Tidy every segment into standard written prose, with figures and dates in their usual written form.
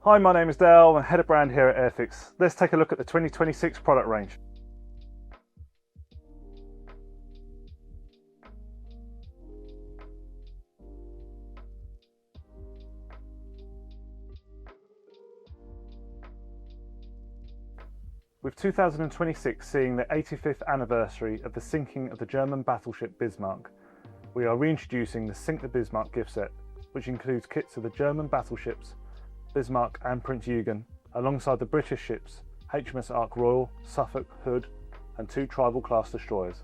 Hi, my name is Dale, I'm Head of Brand here at Airfix. Let's take a look at the 2026 product range. With 2026 seeing the 85th anniversary of the sinking of the German battleship Bismarck, we are reintroducing the Sink the Bismarck gift set, which includes kits of the German battleships Bismarck and Prince Eugen, alongside the British ships HMS Ark Royal, Suffolk, Hood, and 2 Tribal class destroyers.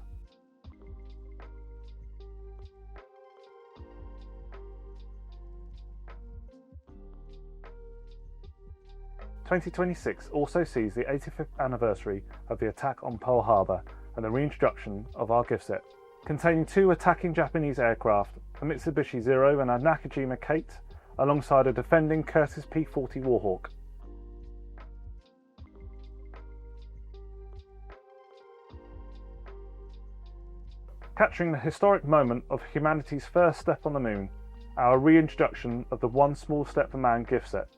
"2026 also sees the 85th anniversary of the attack on Pearl Harbor and the reintroduction of our gift set, containing 2 attacking Japanese aircraft, a Mitsubishi Zero and a Nakajima Kate, alongside a defending Curtiss P-40 Warhawk. Capturing the historic moment of humanity's first step on the moon, our reintroduction of the One Small Step for Man gift set.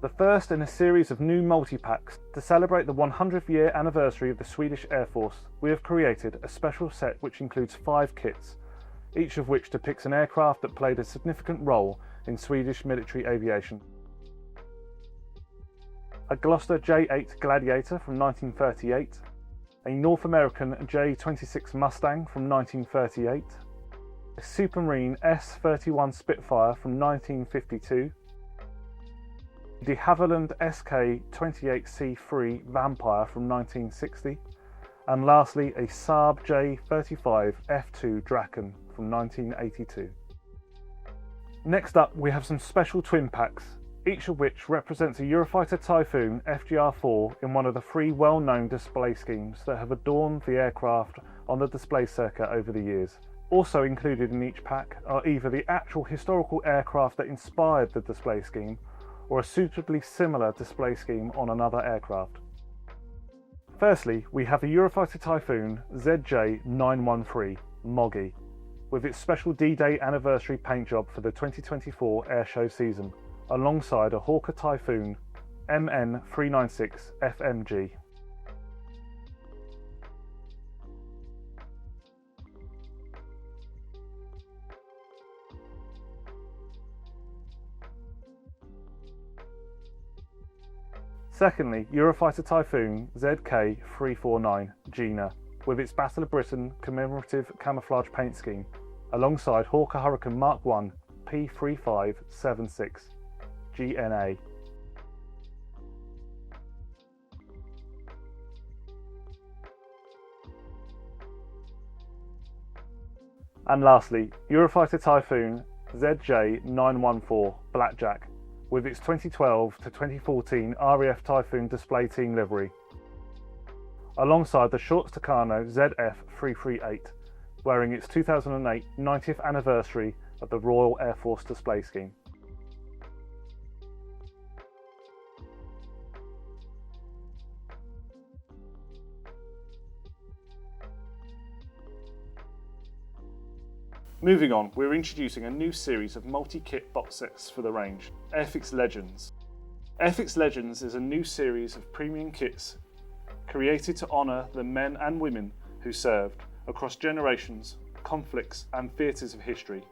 The first in a series of new multi-packs. To celebrate the 100th year anniversary of the Swedish Air Force, we have created a special set which includes 5 kits, each of which depicts an aircraft that played a significant role in Swedish military aviation. A Gloucester J-8 Gladiator from 1938, a North American J-26 Mustang from 1938, a Supermarine S-31 Spitfire from 1952, de Havilland SK-28C3 Vampire from 1960, and lastly a Saab J-35 F2 Draken from 1982. Next up, we have some special twin packs, each of which represents a Eurofighter Typhoon FGR-4 in one of the 3 well-known display schemes that have adorned the aircraft on the display circuit over the years. Also included in each pack are either the actual historical aircraft that inspired the display scheme, or a suitably similar display scheme on another aircraft. Firstly, we have the Eurofighter Typhoon ZJ913 Moggy, with its special D-Day anniversary paint job for the 2024 airshow season, alongside a Hawker Typhoon MN396 FMG. Secondly, Eurofighter Typhoon ZK349 Gina, with its Battle of Britain commemorative camouflage paint scheme, alongside Hawker Hurricane Mark I P3576 GNA. And lastly, Eurofighter Typhoon ZJ914 Blackjack, with its 2012 to 2014 RAF Typhoon display team livery, alongside the Short Staccato ZF338, wearing its 2008 90th anniversary of the Royal Air Force display scheme. Moving on, we're introducing a new series of multi-kit box sets for the range, Airfix Legends. Airfix Legends is a new series of premium kits created to honour the men and women who served across generations, conflicts and theatres of history.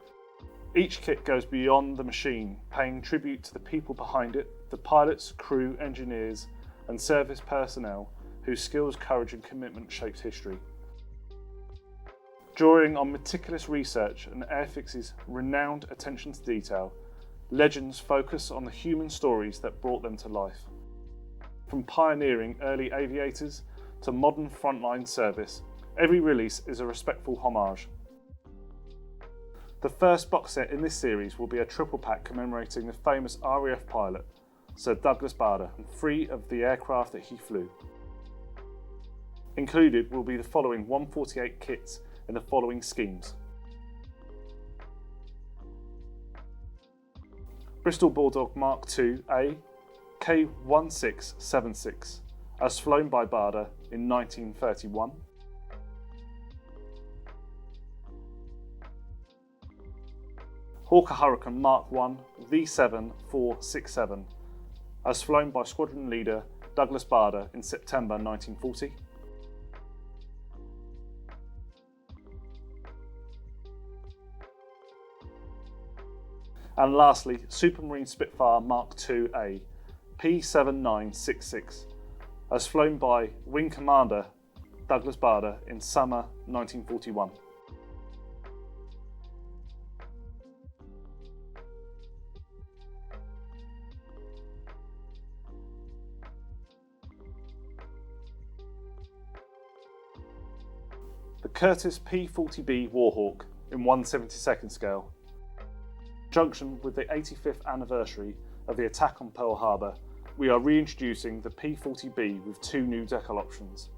Each kit goes beyond the machine, paying tribute to the people behind it, the pilots, crew, engineers and service personnel whose skills, courage and commitment shaped history. Drawing on meticulous research and Airfix's renowned attention to detail, Legends focus on the human stories that brought them to life. From pioneering early aviators to modern frontline service, every release is a respectful homage. The first box set in this series will be a triple pack commemorating the famous RAF pilot, Sir Douglas Bader, and 3 of the aircraft that he flew. Included will be the following 148 kits in the following schemes: Bristol Bulldog Mark II A K1676, as flown by Barder in 1931. Hawker Hurricane Mark I V7467, as flown by Squadron Leader Douglas Barder in September 1940. And lastly, Supermarine Spitfire Mark II A P7966, as flown by Wing Commander Douglas Barder in summer 1941. The Curtiss P40B Warhawk in 1/72nd scale. In conjunction with the 85th anniversary of the attack on Pearl Harbor, we are reintroducing the P40B with two new decal options,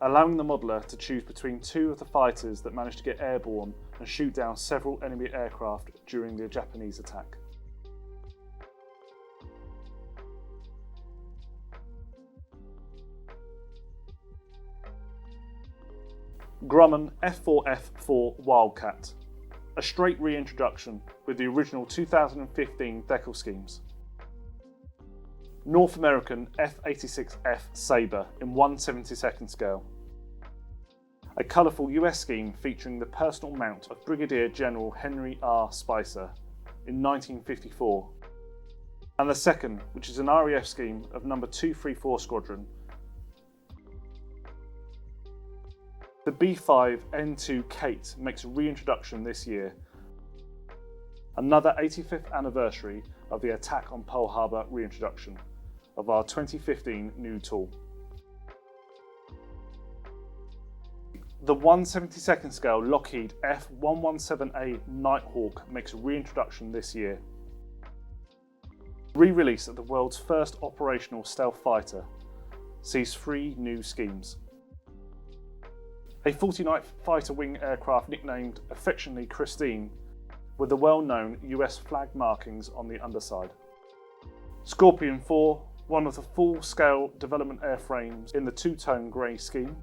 allowing the modeller to choose between two of the fighters that managed to get airborne and shoot down several enemy aircraft during the Japanese attack. Grumman F4F4 Wildcat, a straight reintroduction with the original 2015 decal schemes. North American F86F Sabre in 1/72nd scale. A colourful US scheme featuring the personal mount of Brigadier General Henry R. Spicer in 1954. And the second, which is an RAF scheme of number 234 Squadron. The B5N2 Kate makes a reintroduction this year. Another 85th anniversary of the attack on Pearl Harbor reintroduction of our 2015 new tool. The 1/72nd scale Lockheed F117A Nighthawk makes a reintroduction this year. Re-release of the world's first operational stealth fighter sees 3 new schemes. A 49th Fighter Wing aircraft nicknamed affectionately Christine, with the well-known US flag markings on the underside. Scorpion 4, one of the full-scale development airframes in the two-tone grey scheme,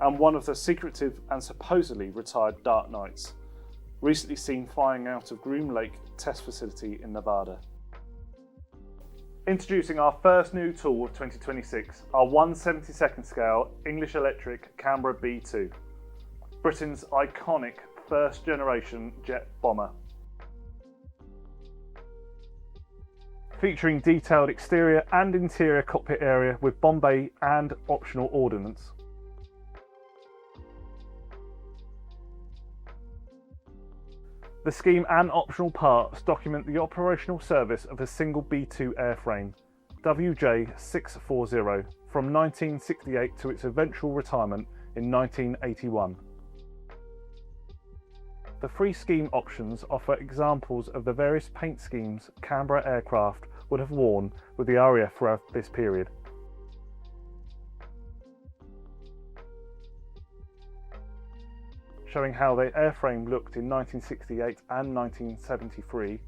and one of the secretive and supposedly retired Dark Knights, recently seen flying out of Groom Lake Test Facility in Nevada. Introducing our first new tool of 2026, our 1/72nd scale English Electric Canberra B2, Britain's iconic first generation jet bomber. Featuring detailed exterior and interior cockpit area with bomb bay and optional ordnance. The scheme and optional parts document the operational service of the single B2 airframe, WJ640, from 1968 to its eventual retirement in 1981. The 3 scheme options offer examples of the various paint schemes Canberra aircraft would have worn with the RAF throughout this period. Showing how the airframe looked in 1968 and 1973.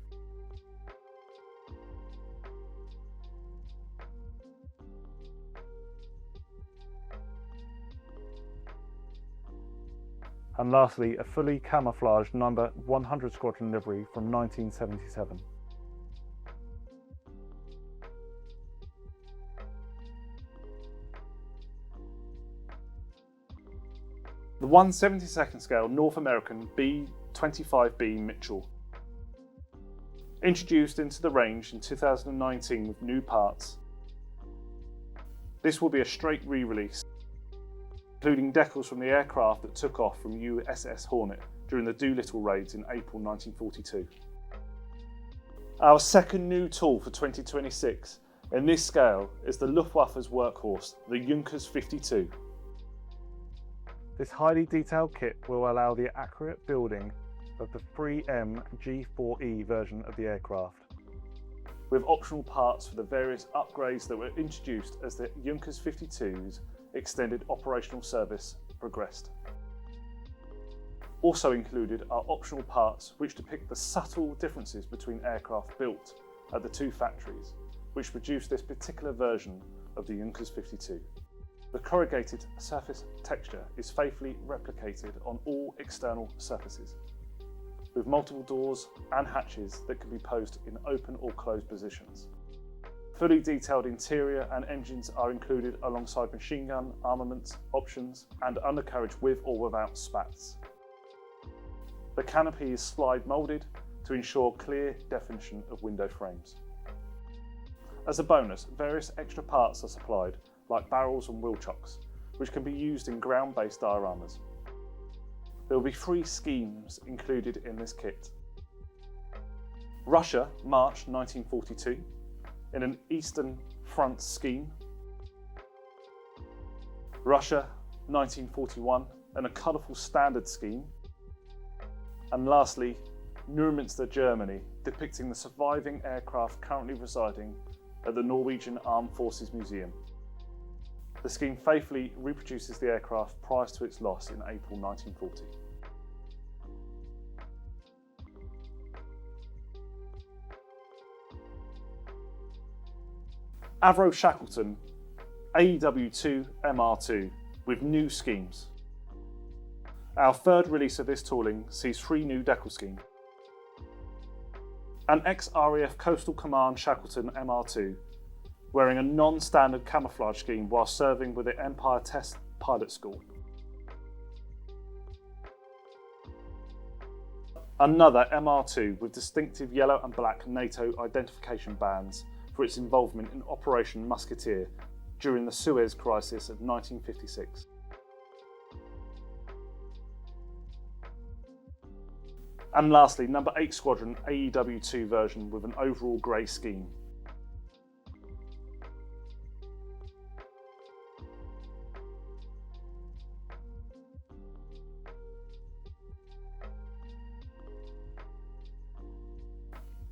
And lastly, a fully camouflaged number 100 Squadron livery from 1977. The 1/72nd scale North American B-25B Mitchell. Introduced into the range in 2019 with new parts. This will be a straight re-release, including decals from the aircraft that took off from USS Hornet during the Doolittle raids in April 1942. Our second new tool for 2026 in this scale is the Luftwaffe's workhorse, the Junkers 52. This highly detailed kit will allow the accurate building of the 3M G4E version of the aircraft, with optional parts for the various upgrades that were introduced as the Junkers 52's extended operational service progressed. Also included are optional parts which depict the subtle differences between aircraft built at the two factories, which produced this particular version of the Junkers 52. The corrugated surface texture is faithfully replicated on all external surfaces, with multiple doors and hatches that can be posed in open or closed positions. Fully detailed interior and engines are included alongside machine gun, armaments, options, and undercarriage with or without spats. The canopy is slide moulded to ensure clear definition of window frames. As a bonus, various extra parts are supplied, like barrels and wheel chocks, which can be used in ground-based dioramas. There will be 3 schemes included in this kit. Russia, March 1942, in an Eastern Front scheme. Russia, 1941, in a colourful standard scheme. And lastly, Neumünster, Germany, depicting the surviving aircraft currently residing at the Norwegian Armed Forces Museum. The scheme faithfully reproduces the aircraft prior to its loss in April 1940. Avro Shackleton AEW2 MR2 with new schemes. Our third release of this tooling sees 3 new decal schemes. An ex-RAF Coastal Command Shackleton MR2 wearing a non-standard camouflage scheme while serving with the Empire Test Pilot School. Another MR2 with distinctive yellow and black NATO identification bands for its involvement in Operation Musketeer during the Suez Crisis of 1956. And lastly, number 8 Squadron AEW2 version with an overall grey scheme.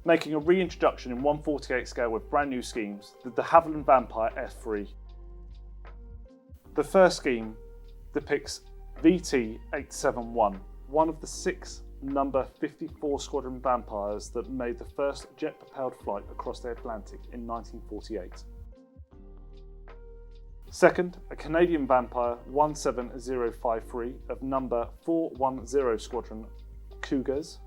Making a reintroduction in 1/48 scale with brand new schemes, the de Havilland Vampire F3. The first scheme depicts VT-871, one of the 6 number 54 Squadron Vampires that made the first jet-propelled flight across the Atlantic in 1948. Second, a Canadian Vampire 17053 of number 410 Squadron Cougars.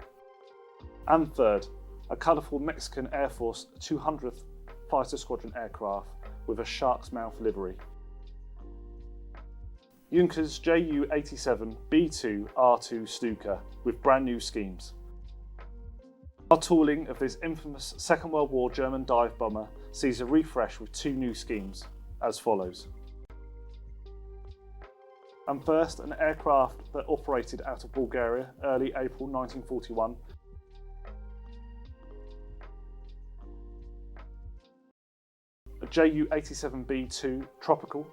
And third, a colourful Mexican Air Force 200th Fighter Squadron aircraft with a shark's mouth livery. Junkers Ju-87 B2 R2 Stuka with brand new schemes. Our tooling of this infamous Second World War German dive bomber sees a refresh with 2 new schemes, as follows. And first, an aircraft that operated out of Bulgaria early April 1941. A Ju-87B2 Tropical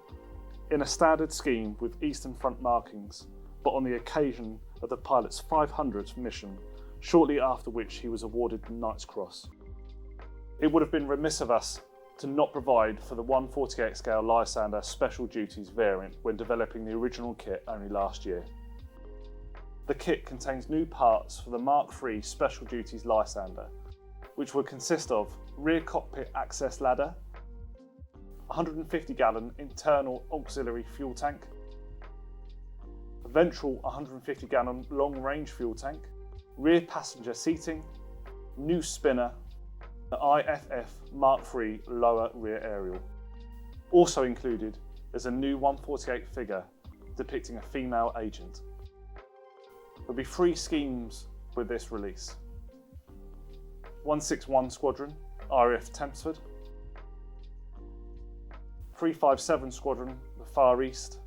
in a standard scheme with Eastern Front markings, but on the occasion of the pilot's 500th mission, shortly after which he was awarded the Knight's Cross. It would have been remiss of us to not provide for the 1/48 scale Lysander Special Duties variant when developing the original kit only last year. The kit contains new parts for the Mark III Special Duties Lysander, which would consist of rear cockpit access ladder, 150-gallon internal auxiliary fuel tank, a ventral 150-gallon long-range fuel tank, rear passenger seating, new spinner, the IFF Mark III lower rear aerial. Also included is a new 1/48 figure depicting a female agent. There will be 3 schemes with this release. 161 Squadron RAF Tempsford, 357 Squadron the Far East,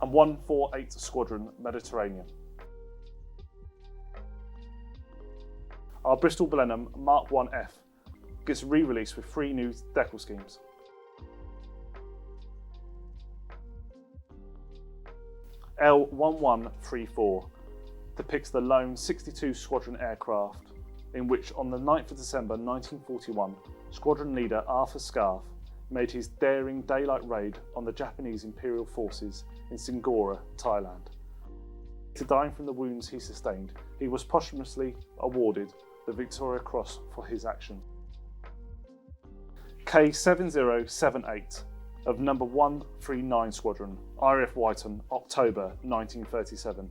and 148 Squadron Mediterranean. Our Bristol Blenheim Mark 1F gets re-released with 3 new decal schemes. L1134 depicts the lone 62 Squadron aircraft in which on the 9th of December 1941, Squadron leader Arthur Scarfe made his daring daylight raid on the Japanese Imperial forces in Singora, Thailand. Dying from the wounds he sustained, he was posthumously awarded the Victoria Cross for his action. K7078 of number 139 Squadron, RAF Wyton, October 1937,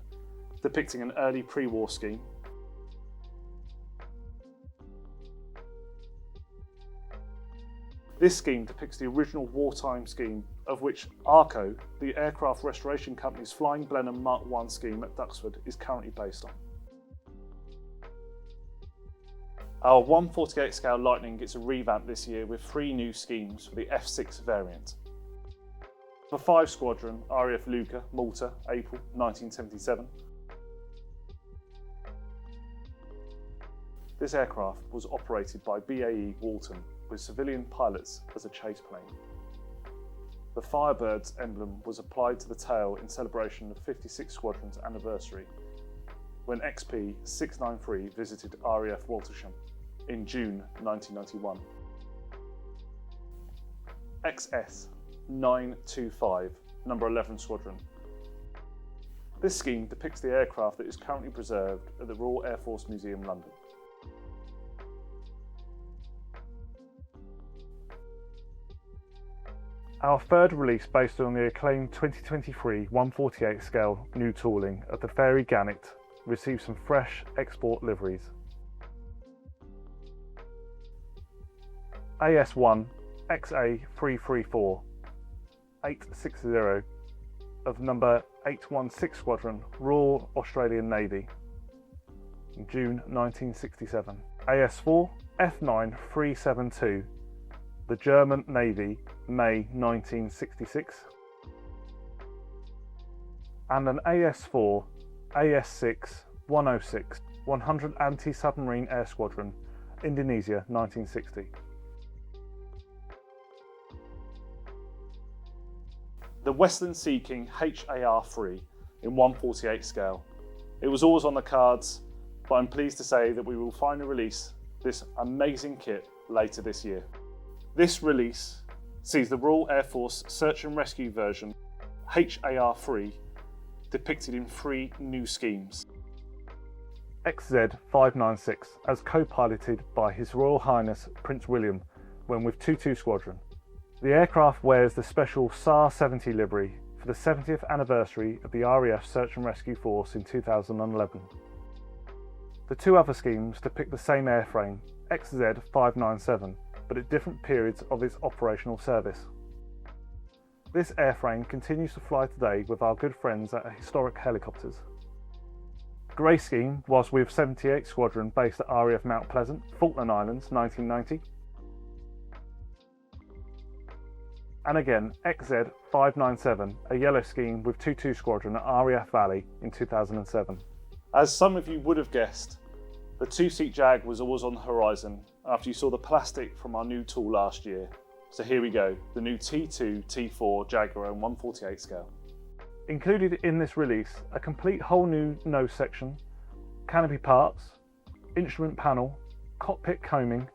depicting an early pre-war scheme. This scheme depicts the original wartime scheme, of which ARCO, the Aircraft Restoration Company's Flying Blenheim Mark I scheme at Duxford, is currently based on. Our 1/48 scale Lightning gets a revamp this year with 3 new schemes for the F6 variant. For 5 Squadron, RAF Lucca, Malta, April 1977. This aircraft was operated by BAE Walton with civilian pilots as a chase plane. The Firebird's emblem was applied to the tail in celebration of 56 Squadron's anniversary when XP 693 visited RAF Waltersham in June 1991. XS 925, number 11 Squadron. This scheme depicts the aircraft that is currently preserved at the Royal Air Force Museum, London. Our third release, based on the acclaimed 2023 1/48 scale new tooling of the Fairy Gannet, received some fresh export liveries. AS1 XA334 860 of number 816 Squadron, Royal Australian Navy, June 1967. AS4 F9372, the German Navy, May 1966. And an AS4 AS6 106 100 Anti-Submarine Air Squadron, Indonesia 1960. The Westland Sea King HAR3 in 1/48 scale. It was always on the cards, but I'm pleased to say that we will finally release this amazing kit later this year. This release sees the Royal Air Force Search and Rescue version HAR3 depicted in 3 new schemes. XZ596 as co-piloted by His Royal Highness Prince William when with 22 Squadron. The aircraft wears the special SAR 70 livery for the 70th anniversary of the RAF Search and Rescue Force in 2011. The 2 other schemes depict the same airframe, XZ597, but at different periods of its operational service. This airframe continues to fly today with our good friends at Historic Helicopters. Grey scheme was with 78 Squadron based at RAF Mount Pleasant, Falkland Islands, 1990. And again, XZ597, a yellow scheme with 22 Squadron at RAF Valley in 2007. As some of you would have guessed, the 2-seat Jag was always on the horizon after you saw the plastic from our new tool last year. So here we go, the new T2 T4 Jaguar on 1/48 scale. Included in this release, a complete whole new nose section, canopy parts, instrument panel, cockpit coaming,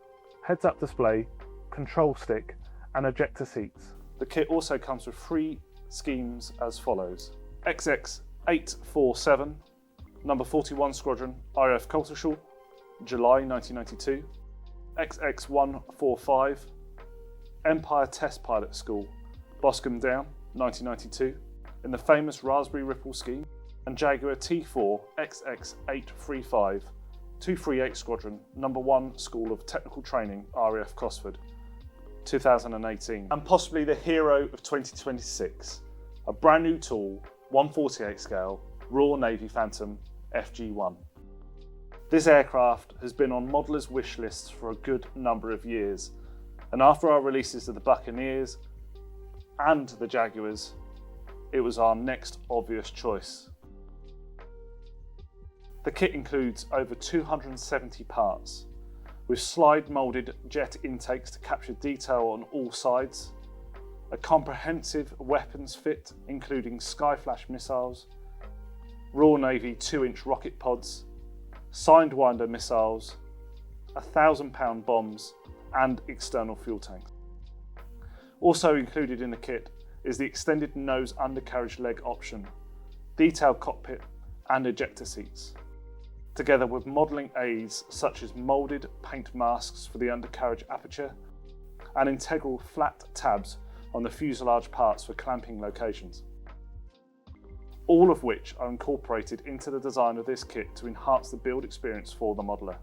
heads-up display, control stick, and ejector seats. The kit also comes with 3 schemes as follows. XX847, number 41 Squadron, RAF Coltishall, July 1992. XX145, Empire Test Pilot School, Boscombe Down, 1992, in the famous Raspberry Ripple scheme. And Jaguar T4 XX835, 238 Squadron, number 1 School of Technical Training, RAF Cosford, 2018. And possibly the hero of 2026, a brand new tool, 1/48 scale, Royal Navy Phantom FG1. This aircraft has been on modelers' wish lists for a good number of years, and after our releases of the Buccaneers and the Jaguars, it was our next obvious choice. The kit includes over 270 parts, with slide moulded jet intakes to capture detail on all sides, a comprehensive weapons fit including Skyflash missiles, Royal Navy 2-inch rocket pods, Sidewinder missiles, 1,000-pound bombs, and external fuel tanks. Also included in the kit is the extended nose undercarriage leg option, detailed cockpit, and ejector seats, together with modelling aids such as moulded paint masks for the undercarriage aperture and integral flat tabs on the fuselage parts for clamping locations, all of which are incorporated into the design of this kit to enhance the build experience for the modeller.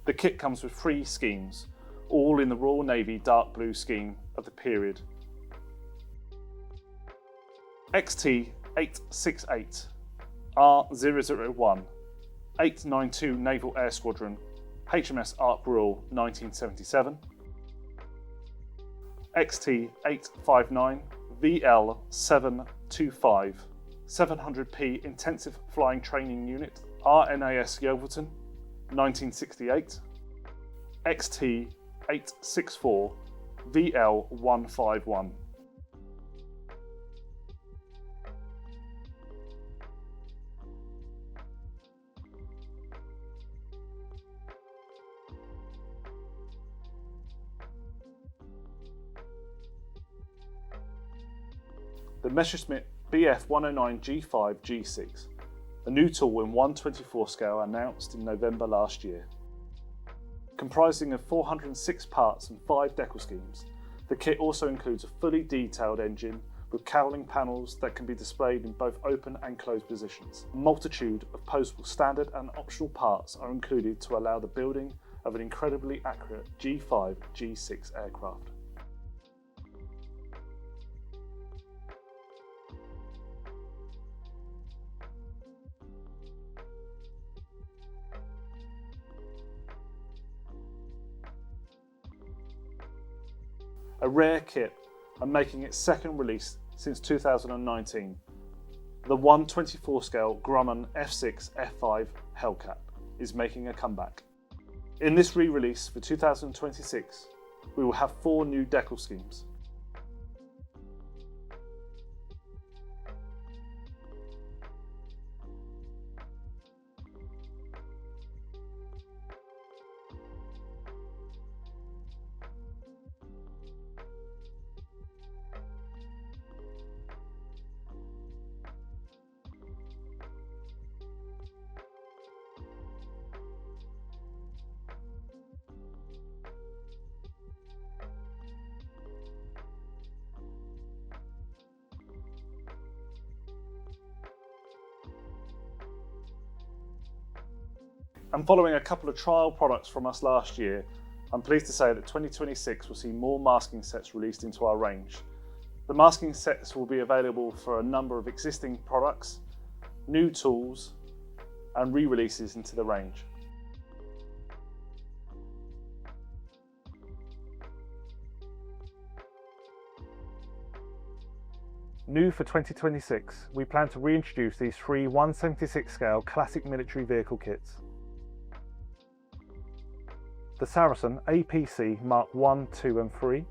The kit comes with 3 schemes, all in the Royal Navy dark blue scheme of the period. XT-868 R001 892 Naval Air Squadron HMS Ark Royal 1977, XT-859 VL-725 700p Intensive Flying Training Unit RNAS Yeovilton 1968, XT-864 VL-151. The Messerschmitt BF-109 G5 G6, a new tool in 1/24 scale announced in November last year. Comprising of 406 parts and 5 decal schemes, the kit also includes a fully detailed engine with cowling panels that can be displayed in both open and closed positions. A multitude of posable standard and optional parts are included to allow the building of an incredibly accurate G5 G6 aircraft. A rare kit and making its second release since 2019, the 1/24 scale Grumman F6 F5 Hellcat is making a comeback. In this re-release for 2026, we will have 4 new decal schemes. And following a couple of trial products from us last year, I'm pleased to say that 2026 will see more masking sets released into our range. The masking sets will be available for a number of existing products, new tools, and re-releases into the range. New for 2026, we plan to reintroduce these 3 1/76 scale classic military vehicle kits. The Saracen APC Mark 1, 2 and 3,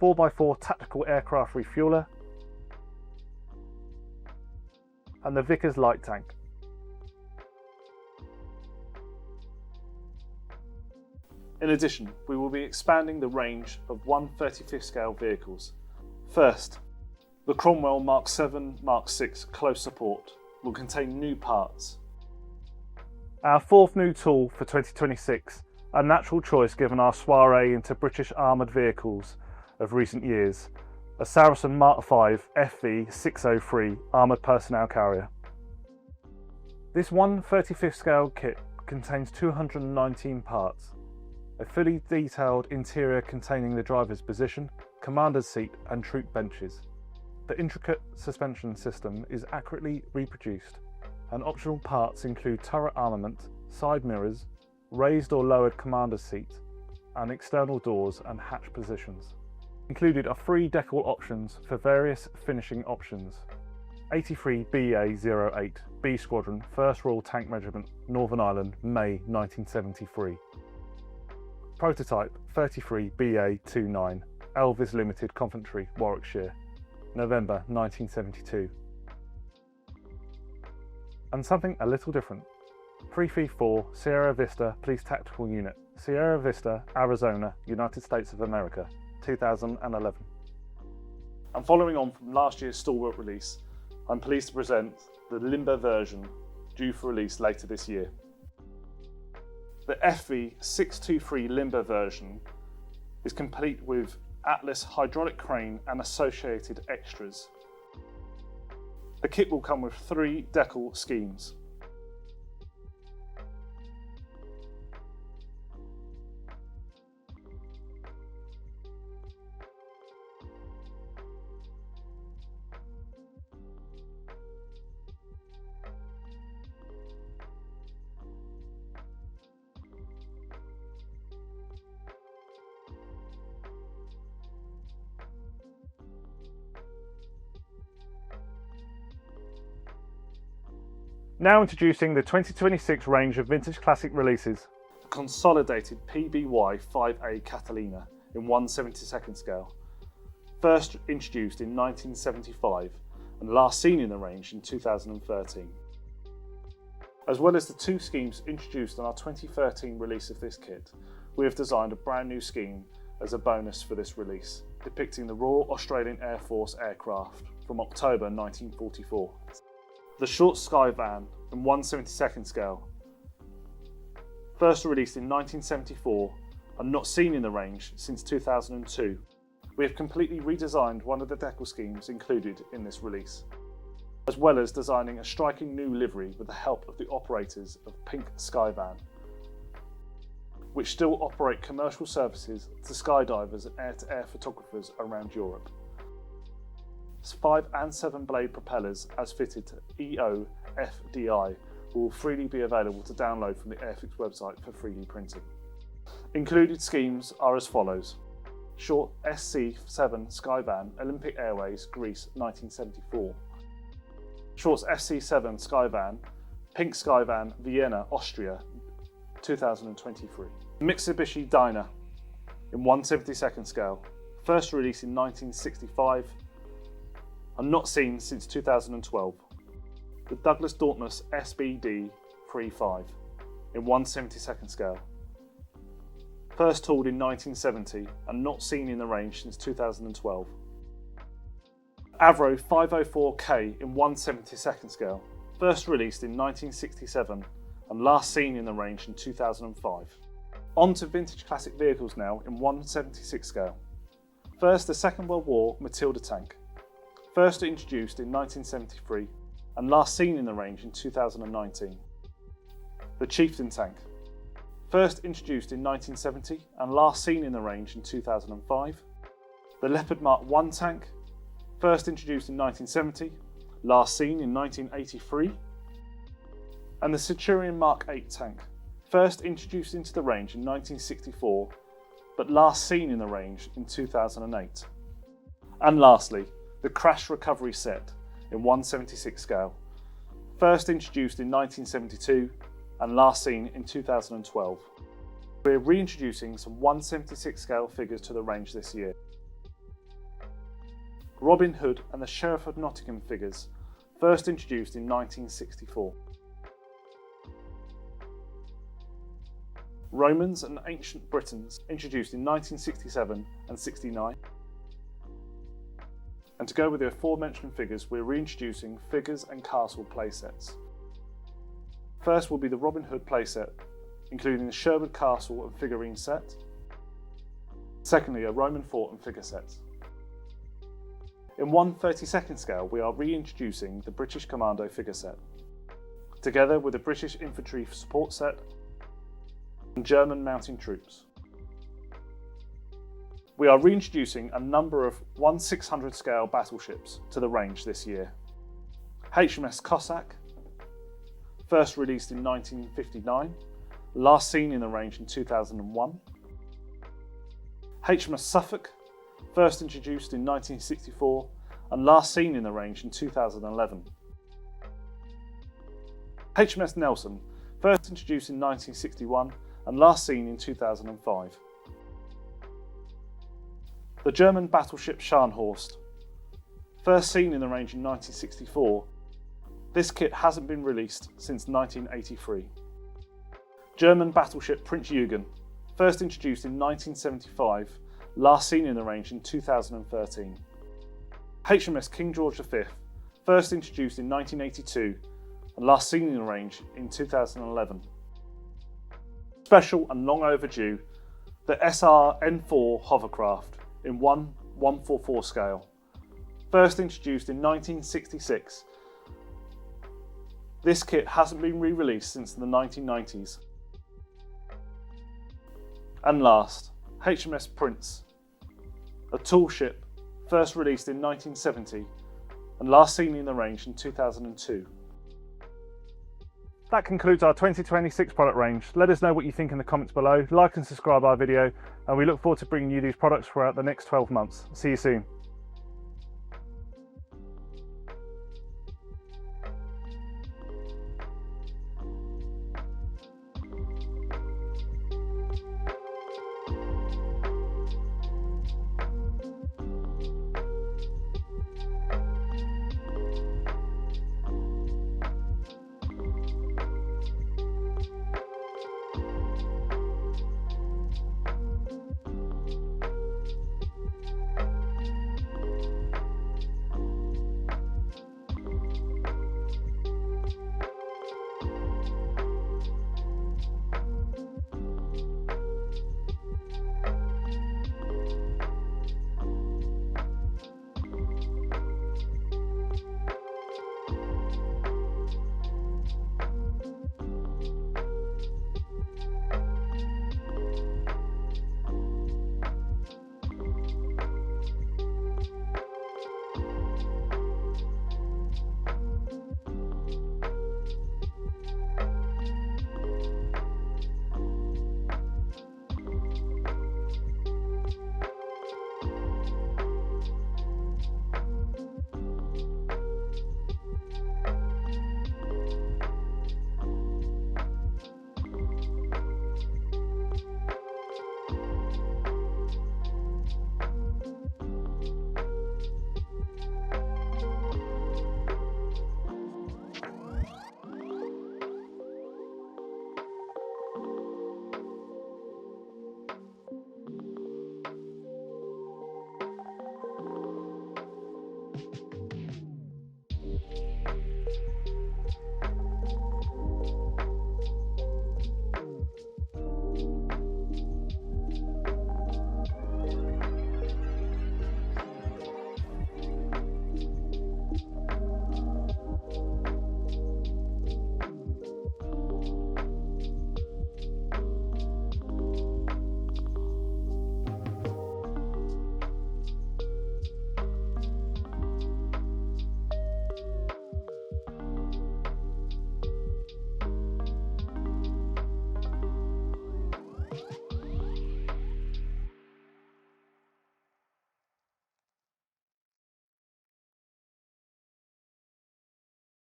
4x4 Tactical Aircraft Refueler, and the Vickers Light Tank. In addition, we will be expanding the range of 1/35 scale vehicles. First, the Cromwell Mark 7 Mark 6 Close Support will contain new parts. Our 4th new tool for 2026, a natural choice given our soiree into British armoured vehicles of recent years, a Saracen Mark 5 FV603 Armoured Personnel Carrier. This 1/35 scale kit contains 219 parts, a fully detailed interior containing the driver's position, commander's seat and troop benches. The intricate suspension system is accurately reproduced, and optional parts include turret armament, side mirrors, raised or lowered commander's seat, and external doors and hatch positions. Included are 3 decal options for various finishing options. 83 BA-08, B Squadron, 1st Royal Tank Regiment, Northern Ireland, May 1973. Prototype 33 BA-29, Elvis Limited, Coventry, Warwickshire, November 1972. And something a little different. 334 Sierra Vista Police Tactical Unit, Sierra Vista, Arizona, United States of America, 2011. And following on from last year's stalwart release, I'm pleased to present the limber version due for release later this year. The FV623 limber version is complete with Atlas hydraulic crane and associated extras. The kit will come with 3 decal schemes. Now introducing the 2026 range of vintage classic releases. The consolidated PBY 5A Catalina in 1/72 scale. First introduced in 1975 and last seen in the range in 2013. As well as the 2 schemes introduced on our 2013 release of this kit, we have designed a brand new scheme as a bonus for this release, depicting the Royal Australian Air Force aircraft from October 1944. The short sky van in 1/72 scale. First released in 1974 and not seen in the range since 2002, we have completely redesigned one of the decal schemes included in this release, as well as designing a striking new livery with the help of the operators of Pink Skyvan, which still operate commercial services to skydivers and air-to-air photographers around Europe. 5 and 7 blade propellers as fitted to EO FDI will freely be available to download from the Airfix website for 3D printing. Included schemes are as follows: short SC7 Skyvan, Olympic Airways, Greece, 1974. Shorts SC7 Skyvan, Pink Skyvan, Vienna, Austria, 2023. Mitsubishi Dyna in 1/72 scale. First released in 1965 and not seen since 2012. The Douglas Dauntless SBD 35 in 1/72 scale. First tooled in 1970 and not seen in the range since 2012. Avro 504K in 1/72 scale. First released in 1967 and last seen in the range in 2005. On to vintage classic vehicles now in 1/76 scale. First, the Second World War Matilda tank. First introduced in 1973 and last seen in the range in 2019. The Chieftain tank. First introduced in 1970 and last seen in the range in 2005. The Leopard Mark 1 tank. First introduced in 1970, last seen in 1983. And the Centurion Mark 8 tank. First introduced into the range in 1964, but last seen in the range in 2008. And lastly, the Crash Recovery set in 1/76 scale. First introduced in 1972 and last seen in 2012. We're reintroducing some 1/76 scale figures to the range this year. Robin Hood and the Sheriff of Nottingham figures, first introduced in 1964. Romans and Ancient Britons, introduced in 1967 and 69. And to go with the aforementioned figures, we're reintroducing figures and castle playsets. First will be the Robin Hood playset, including the Sherwood Castle and figurine set. Secondly, a Roman fort and figure set. In 1/32 scale, we are reintroducing the British Commando figure set, together with the British Infantry support set and German mountain troops. We are reintroducing a number of 1/600 scale battleships to the range this year. HMS Cossack, first released in 1959, last seen in the range in 2001. HMS Suffolk, first introduced in 1964 and last seen in the range in 2011. HMS Nelson, first introduced in 1961 and last seen in 2005. The German battleship Scharnhorst, first seen in the range in 1964, this kit hasn't been released since 1983. German battleship Prinz Eugen, first introduced in 1975, last seen in the range in 2013. HMS King George V, first introduced in 1982 and last seen in the range in 2011. Special and long overdue, the SR-N4 hovercraft in 1:144 scale, first introduced in 1966. This kit hasn't been re-released since the 1990s. And last, HMS Prince, a tall ship first released in 1970 and last seen in the range in 2002. That concludes our 2026 product range. Let us know what you think in the comments below, like and subscribe our video, and we look forward to bringing you these products throughout the next 12 months. See you soon.